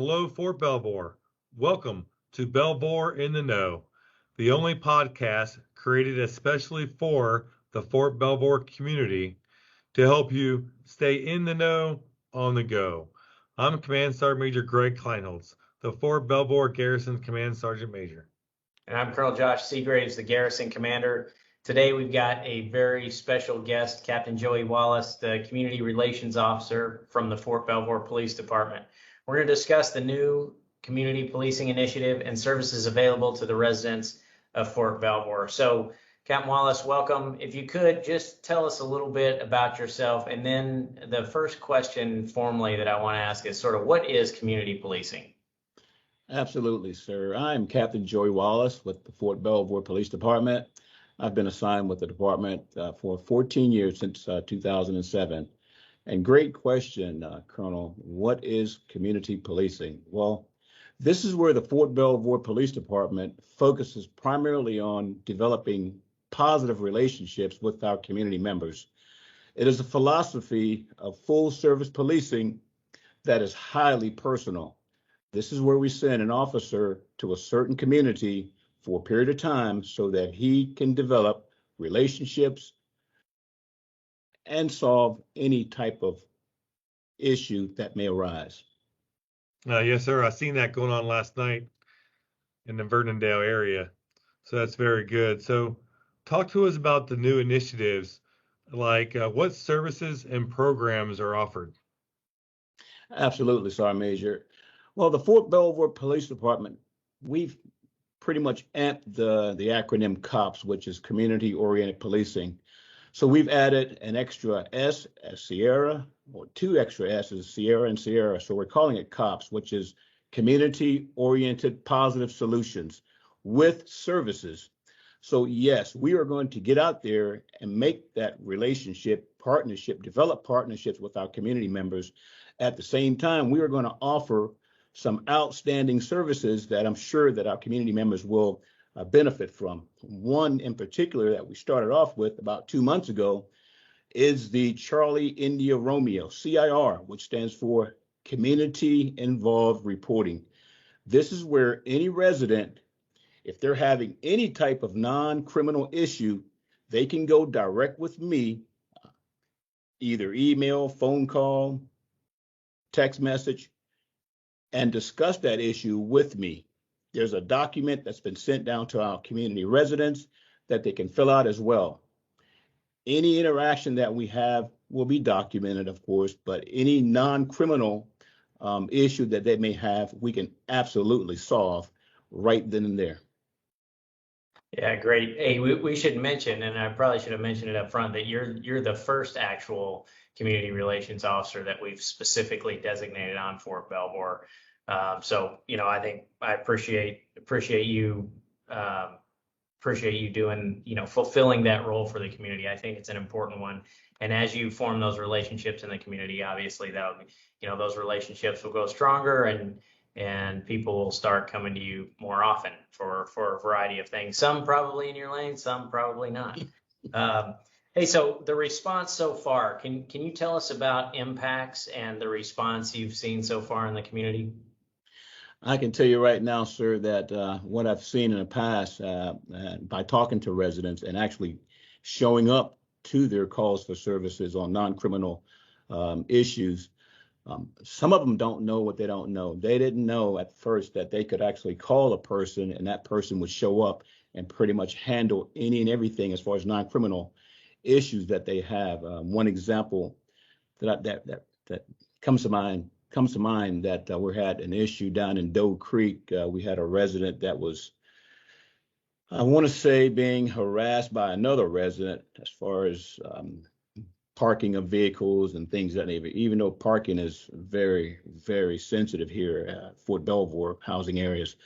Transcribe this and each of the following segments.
Hello, Fort Belvoir. Welcome to Belvoir in the Know, the only podcast created especially for the Fort Belvoir community to help you stay in the know on the go. I'm Command Sergeant Major Greg Kleinholz, the Fort Belvoir Garrison Command Sergeant Major. And I'm Colonel Josh Seagraves, the Garrison Commander. Today we've got a very special guest, Captain Joey Wallace, the Community Relations Officer from the Fort Belvoir Police Department. We're going to discuss the new Community Policing Initiative and services available to the residents of Fort Belvoir. So, Captain Wallace, welcome. If you could just tell us a little bit about yourself, and then the first question formally that I want to ask is sort of what is community policing? Absolutely, sir. I'm Captain Joey Wallace with the Fort Belvoir Police Department. I've been assigned with the department for 14 years since 2007. And great question, Colonel. What is community policing? Well, this is where the Fort Belvoir Police Department focuses primarily on developing positive relationships with our community members. It is a philosophy of full service policing that is highly personal. This is where we send an officer to a certain community for a period of time so that he can develop relationships and solve any type of issue that may arise. Yes, sir. I seen that going on last night in the Vernondale area. So that's very good. So talk to us about the new initiatives, like what services and programs are offered. Absolutely, Sergeant Major. Well, the Fort Belvoir Police Department, we've pretty much amped the acronym COPS, which is Community Oriented Policing. So we've added an extra S as Sierra, or two extra S's, Sierra and Sierra. So we're calling it COPS, which is Community Oriented Positive Solutions with services. So yes, we are going to get out there and make that partnership, develop partnerships with our community members. At the same time, we are going to offer some outstanding services that I'm sure that our community members will benefit from. One in particular that we started off with about 2 months ago is the Charlie India Romeo, CIR, which stands for Community Involved Reporting. This is where any resident, if they're having any type of non-criminal issue, they can go direct with me, either email, phone call, text message, and discuss that issue with me. There's a document that's been sent down to our community residents that they can fill out as well. Any interaction that we have will be documented, of course, but any non-criminal issue that they may have, we can absolutely solve right then and there. Yeah, great. Hey, we should mention, and I probably should have mentioned it up front, that you're the first actual community relations officer that we've specifically designated on Fort Belvoir. So, I think I appreciate you doing, fulfilling that role for the community. I think it's an important one. And as you form those relationships in the community, obviously that'll, those relationships will go stronger and people will start coming to you more often for a variety of things. Some probably in your lane, some probably not. Hey, so the response so far, can you tell us about impacts and the response you've seen so far in the community? I can tell you right now, sir, that what I've seen in the past by talking to residents and actually showing up to their calls for services on non-criminal issues, some of them don't know what they don't know. They didn't know at first that they could actually call a person and that person would show up and pretty much handle any and everything as far as non-criminal issues that they have. One example that comes to mind that we had an issue down in Doe Creek. We had a resident that was, I want to say, being harassed by another resident as far as parking of vehicles and things that nature, even though parking is very, very sensitive here at Fort Belvoir housing areas.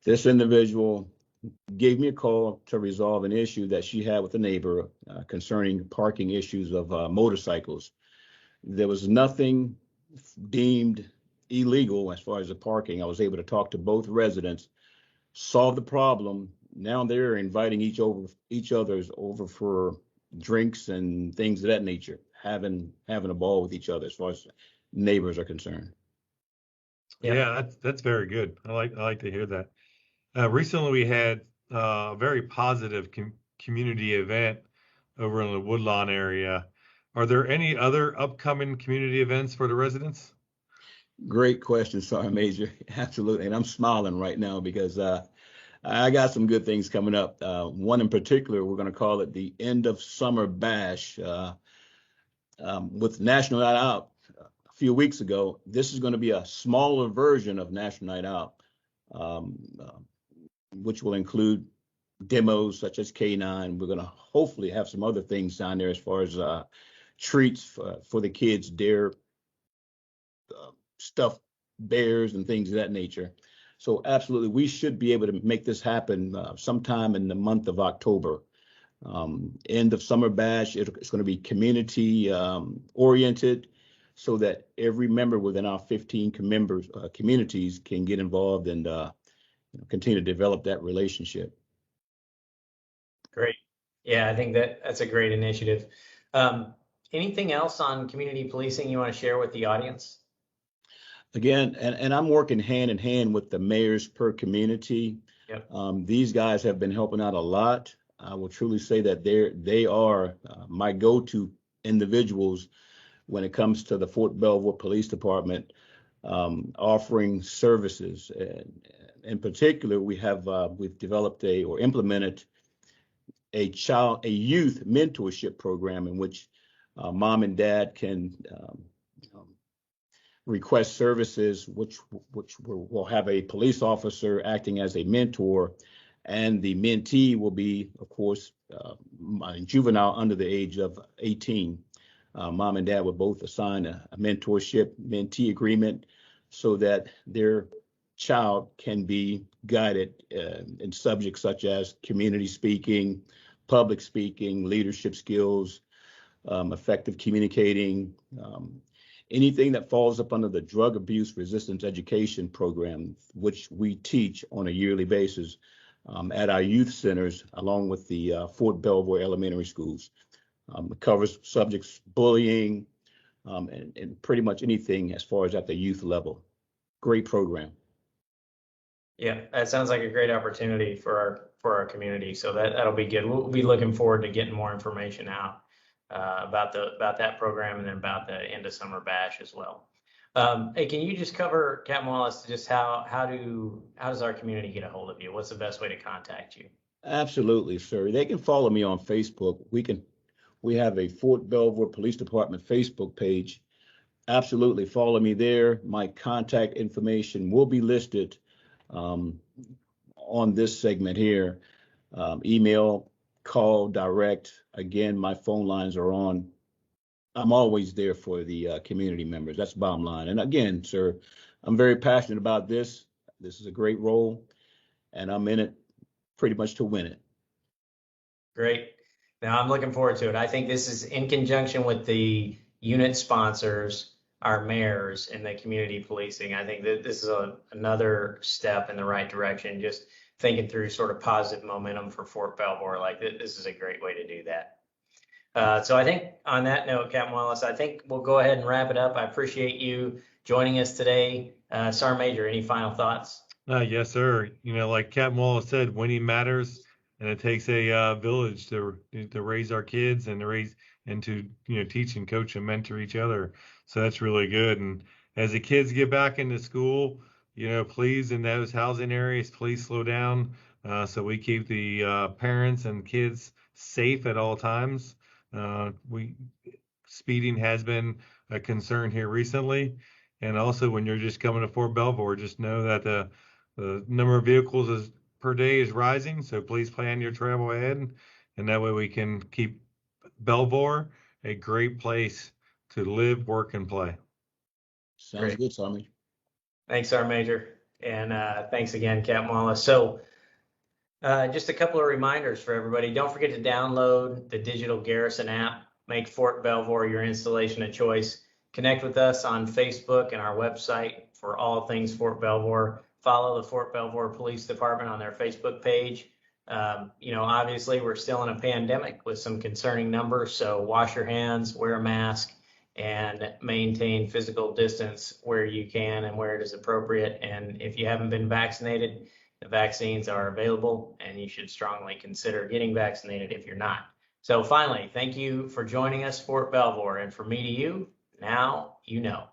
This individual gave me a call to resolve an issue that she had with a neighbor concerning parking issues of motorcycles. There was nothing deemed illegal as far as the parking. I was able to talk to both residents, solve the problem. Now they're inviting each other's over for drinks and things of that nature, having a ball with each other as far as neighbors are concerned. Yep. Yeah, that's very good. I like to hear that. Recently, we had a very positive community event over in the Woodlawn area. Are there any other upcoming community events for the residents? Great question, Sergeant Major. Absolutely. And I'm smiling right now because I got some good things coming up. One in particular, we're going to call it the end of summer bash with National Night Out a few weeks ago. This is going to be a smaller version of National Night Out, um, uh, which will include demos such as K9. We're going to hopefully have some other things down there as far as treats for the kids, their stuffed bears and things of that nature. So absolutely, we should be able to make this happen sometime in the month of October. End of summer bash. It's going to be community oriented, so that every member within our 15 members communities can get involved and continue to develop that relationship. Great. Yeah, I think that's a great initiative. Anything else on community policing you want to share with the audience? Again, and I'm working hand in hand with the mayors per community. Yep. These guys have been helping out a lot. I will truly say that they are my go-to individuals when it comes to the Fort Belvoir Police Department, offering services. And in particular, we've developed or implemented a youth mentorship program in which mom and dad can request services, which will have a police officer acting as a mentor, and the mentee will be, of course, a juvenile under the age of 18. Mom and dad will both assign a mentorship mentee agreement so that their child can be guided in subjects such as community speaking, public speaking, leadership skills, effective communicating, anything that falls up under the drug abuse resistance education program, which we teach on a yearly basis at our youth centers, along with the Fort Belvoir elementary schools. It covers subjects bullying and pretty much anything as far as at the youth level. Great program. Yeah, that sounds like a great opportunity for our community. So that'll be good. We'll be looking forward to getting more information out about that program and then about the end of summer bash as well. Hey, can you just cover, Captain Wallace, just how does our community get a hold of you? What's the best way to contact you? Absolutely, sir. They can follow me on Facebook. We have a Fort Belvoir Police Department Facebook page. Absolutely, follow me there. My contact information will be listed on this segment here. Email, call, direct. Again, my phone lines are on. I'm always there for the community members. That's the bottom line. And again, sir, I'm very passionate about this. This is a great role, and I'm in it pretty much to win it. Great. Now I'm looking forward to it. I think this is in conjunction with the unit sponsors, our mayors, and the community policing. I think that this is another step in the right direction. Just thinking through sort of positive momentum for Fort Belvoir. Like this is a great way to do that. So I think on that note, Captain Wallace, I think we'll go ahead and wrap it up. I appreciate you joining us today. Sergeant Major, any final thoughts? Yes, sir. Like Captain Wallace said, winning matters, and it takes a village to raise our kids and to teach and coach and mentor each other. So that's really good. And as the kids get back into school, please, in those housing areas, please slow down so we keep the parents and kids safe at all times. Speeding has been a concern here recently, and also when you're just coming to Fort Belvoir, just know that the number of vehicles per day is rising. So please plan your travel ahead, and that way we can keep Belvoir a great place to live, work, and play. Sounds Great. good, Tommy. Thanks, Sergeant Major, and thanks again, Captain Wallace. So. Just a couple of reminders for everybody. Don't forget to download the digital Garrison app. Make Fort Belvoir your installation of choice. Connect with us on Facebook and our website for all things Fort Belvoir. Follow the Fort Belvoir Police Department on their Facebook page. Obviously we're still in a pandemic with some concerning numbers, so wash your hands, wear a mask, and maintain physical distance where you can and where it is appropriate. And if you haven't been vaccinated, the vaccines are available, and you should strongly consider getting vaccinated if you're not. So finally, thank you for joining us, Fort Belvoir. And from me to you, now you know.